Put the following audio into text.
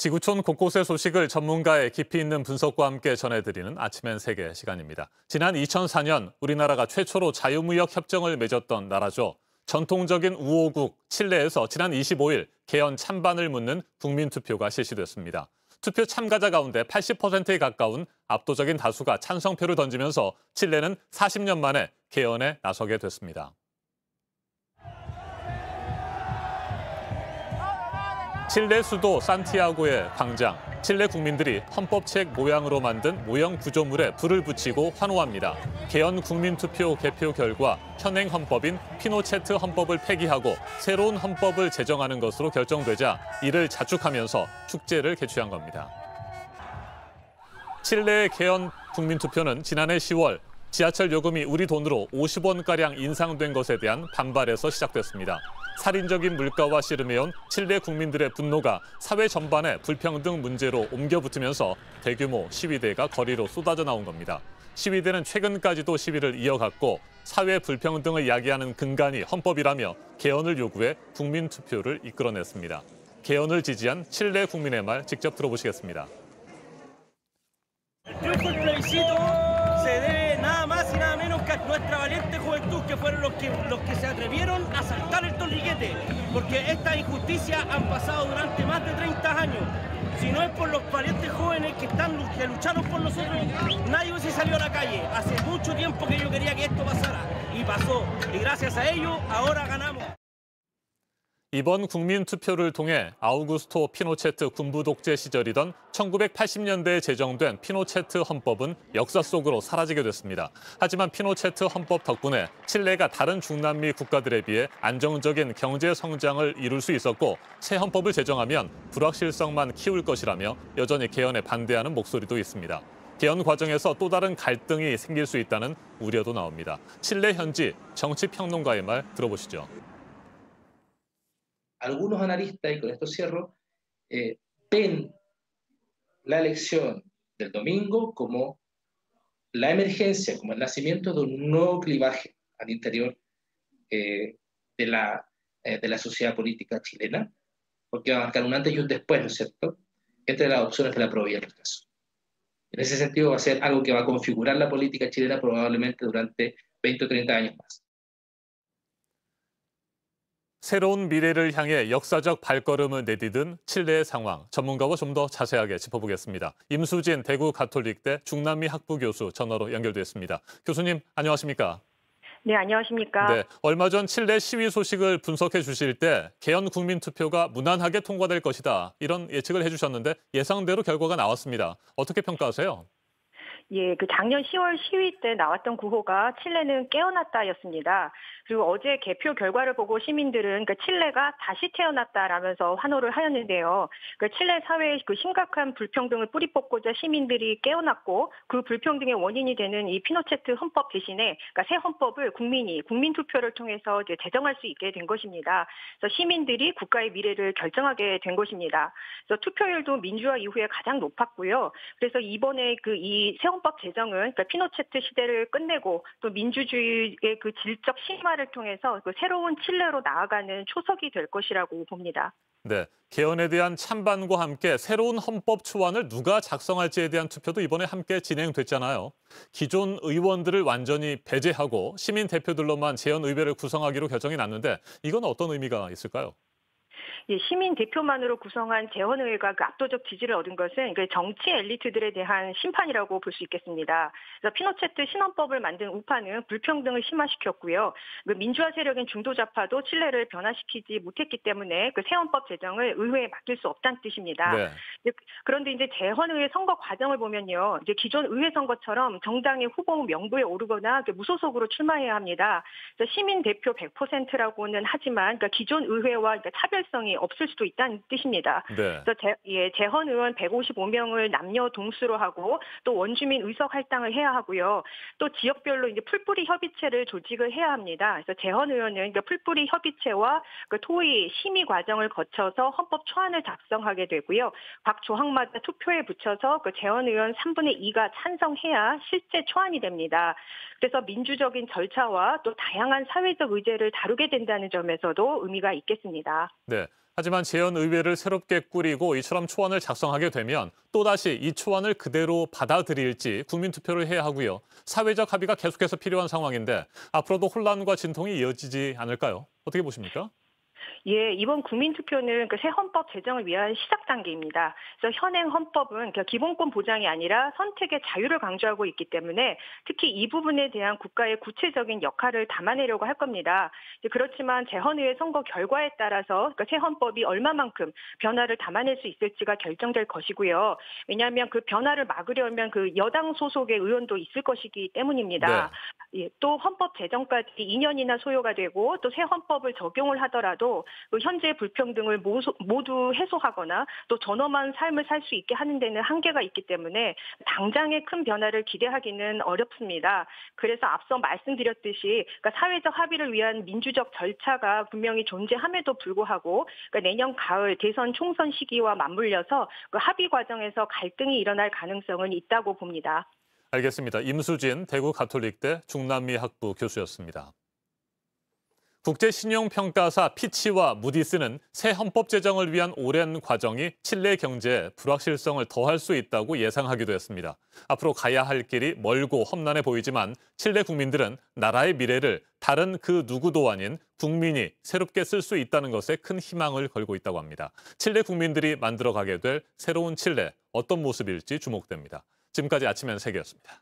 지구촌 곳곳의 소식을 전문가의 깊이 있는 분석과 함께 전해드리는 아침엔 세계 시간입니다. 지난 2004년 우리나라가 최초로 자유무역 협정을 맺었던 나라죠. 전통적인 우호국 칠레에서 지난 25일 개헌 찬반을 묻는 국민투표가 실시됐습니다. 투표 참가자 가운데 80%에 가까운 압도적인 다수가 찬성표를 던지면서 칠레는 40년 만에 개헌에 나서게 됐습니다. 칠레 수도 산티아고의 광장, 칠레 국민들이 헌법책 모양으로 만든 모형 구조물에 불을 붙이고 환호합니다. 개헌 국민투표 개표 결과 현행 헌법인 피노체트 헌법을 폐기하고 새로운 헌법을 제정하는 것으로 결정되자 이를 자축하면서 축제를 개최한 겁니다. 칠레의 개헌 국민투표는 지난해 10월 지하철 요금이 우리 돈으로 50원가량 인상된 것에 대한 반발에서 시작됐습니다. 살인적인 물가와 씨름해온 칠레 국민들의 분노가 사회 전반에 불평등 문제로 옮겨붙으면서 대규모 시위대가 거리로 쏟아져 나온 겁니다. 시위대는 최근까지도 시위를 이어갔고 사회 불평등을 야기하는 근간이 헌법이라며 개헌을 요구해 국민투표를 이끌어냈습니다. 개헌을 지지한 칠레 국민의 말 직접 들어보시겠습니다. Nuestra valiente juventud que fueron los que se atrevieron a saltar el torniquete, porque estas injusticias han pasado durante más de 30 años. Si no es por los valientes jóvenes que lucharon por nosotros, nadie hubiese salido a la calle. Hace mucho tiempo que yo quería que esto pasara y pasó. Y gracias a ello ahora ganamos. 이번 국민투표를 통해 아우구스토 피노체트 군부 독재 시절이던 1980년대에 제정된 피노체트 헌법은 역사 속으로 사라지게 됐습니다. 하지만 피노체트 헌법 덕분에 칠레가 다른 중남미 국가들에 비해 안정적인 경제 성장을 이룰 수 있었고 새 헌법을 제정하면 불확실성만 키울 것이라며 여전히 개헌에 반대하는 목소리도 있습니다. 개헌 과정에서 또 다른 갈등이 생길 수 있다는 우려도 나옵니다. 칠레 현지 정치평론가의 말 들어보시죠. Algunos analistas, y con esto cierro, ven la elección del domingo como la emergencia, como el nacimiento de un nuevo clivaje al interior de la sociedad política chilena, porque va a marcar un antes y un después, ¿no es cierto?, entre las opciones de la aprobó y el rechazo. En ese sentido va a ser algo que va a configurar la política chilena probablemente durante 20 o 30 años más. 새로운 미래를 향해 역사적 발걸음을 내디딘 칠레의 상황, 전문가와 좀 더 자세하게 짚어보겠습니다. 임수진 대구 가톨릭대 중남미 학부 교수 전화로 연결됐습니다. 교수님, 안녕하십니까? 네, 안녕하십니까? 네, 얼마 전 칠레 시위 소식을 분석해 주실 때 개헌 국민투표가 무난하게 통과될 것이다, 이런 예측을 해주셨는데 예상대로 결과가 나왔습니다. 어떻게 평가하세요? 예, 작년 10월 시위 때 나왔던 구호가 칠레는 깨어났다였습니다. 그리고 어제 개표 결과를 보고 시민들은 칠레가 다시 태어났다라면서 환호를 하였는데요. 칠레 사회의 심각한 불평등을 뿌리 뽑고자 시민들이 깨어났고 그 불평등의 원인이 되는 이 피노체트 헌법 대신에 새 헌법을 국민 투표를 통해서 이제 제정할 수 있게 된 것입니다. 그래서 시민들이 국가의 미래를 결정하게 된 것입니다. 그래서 투표율도 민주화 이후에 가장 높았고요. 그래서 이번에 이 새 헌법 제정은 피노체트 시대를 끝내고 또 민주주의의 질적 심화를 통해서 새로운 칠레로 나아가는 초석이 될 것이라고 봅니다. 네, 개헌에 대한 찬반과 함께 새로운 헌법 초안을 누가 작성할지에 대한 투표도 이번에 함께 진행됐잖아요. 기존 의원들을 완전히 배제하고 시민 대표들로만 재헌의회를 구성하기로 결정이 났는데 이건 어떤 의미가 있을까요? 예, 시민 대표만으로 구성한 재헌의회가 압도적 지지를 얻은 것은 정치 엘리트들에 대한 심판이라고 볼 수 있겠습니다. 그래서 피노체트 신헌법을 만든 우파는 불평등을 심화시켰고요. 민주화 세력인 중도좌파도 칠레를 변화시키지 못했기 때문에 새 헌법 제정을 의회에 맡길 수 없다는 뜻입니다. 네. 그런데 이제 재헌의회 선거 과정을 보면요, 이제 기존 의회 선거처럼 정당의 후보 명부에 오르거나 무소속으로 출마해야 합니다. 그래서 시민 대표 100%라고는 하지만 기존 의회와 차별성이 없을 수도 있다는 뜻입니다. 네. 그래서 재헌 의원 155명을 남녀 동수로 하고 또 원주민 의석 할당을 해야 하고요. 또 지역별로 이제 풀뿌리 협의체를 조직을 해야 합니다. 그래서 재헌 의원은 풀뿌리 협의체와 토의 심의 과정을 거쳐서 헌법 초안을 작성하게 되고요. 각 조항마다 투표에 붙여서 재헌 의원 3분의 2가 찬성해야 실제 초안이 됩니다. 그래서 민주적인 절차와 또 다양한 사회적 의제를 다루게 된다는 점에서도 의미가 있겠습니다. 네. 하지만 재헌의회를 새롭게 꾸리고 이처럼 초안을 작성하게 되면 또다시 이 초안을 그대로 받아들일지 국민투표를 해야 하고요. 사회적 합의가 계속해서 필요한 상황인데 앞으로도 혼란과 진통이 이어지지 않을까요? 어떻게 보십니까? 예, 이번 국민투표는 새 헌법 제정을 위한 시작 단계입니다. 그래서 현행 헌법은 기본권 보장이 아니라 선택의 자유를 강조하고 있기 때문에 특히 이 부분에 대한 국가의 구체적인 역할을 담아내려고 할 겁니다. 그렇지만 재헌의회 선거 결과에 따라서 새 헌법이 얼마만큼 변화를 담아낼 수 있을지가 결정될 것이고요. 왜냐하면 그 변화를 막으려면 그 여당 소속의 의원도 있을 것이기 때문입니다. 네. 예, 또 헌법 제정까지 2년이나 소요가 되고 또 새 헌법을 적용을 하더라도 현재 불평등을 모두 해소하거나 또 존엄한 삶을 살 수 있게 하는 데는 한계가 있기 때문에 당장의 큰 변화를 기대하기는 어렵습니다. 그래서 앞서 말씀드렸듯이 사회적 합의를 위한 민주적 절차가 분명히 존재함에도 불구하고 내년 가을 대선 총선 시기와 맞물려서 그 합의 과정에서 갈등이 일어날 가능성은 있다고 봅니다. 알겠습니다. 임수진 대구 가톨릭대 중남미 학부 교수였습니다. 국제신용평가사 피치와 무디스는 새 헌법 제정을 위한 오랜 과정이 칠레 경제에 불확실성을 더할 수 있다고 예상하기도 했습니다. 앞으로 가야 할 길이 멀고 험난해 보이지만 칠레 국민들은 나라의 미래를 다른 그 누구도 아닌 국민이 새롭게 쓸 수 있다는 것에 큰 희망을 걸고 있다고 합니다. 칠레 국민들이 만들어가게 될 새로운 칠레, 어떤 모습일지 주목됩니다. 지금까지 아침 엔 세계였습니다.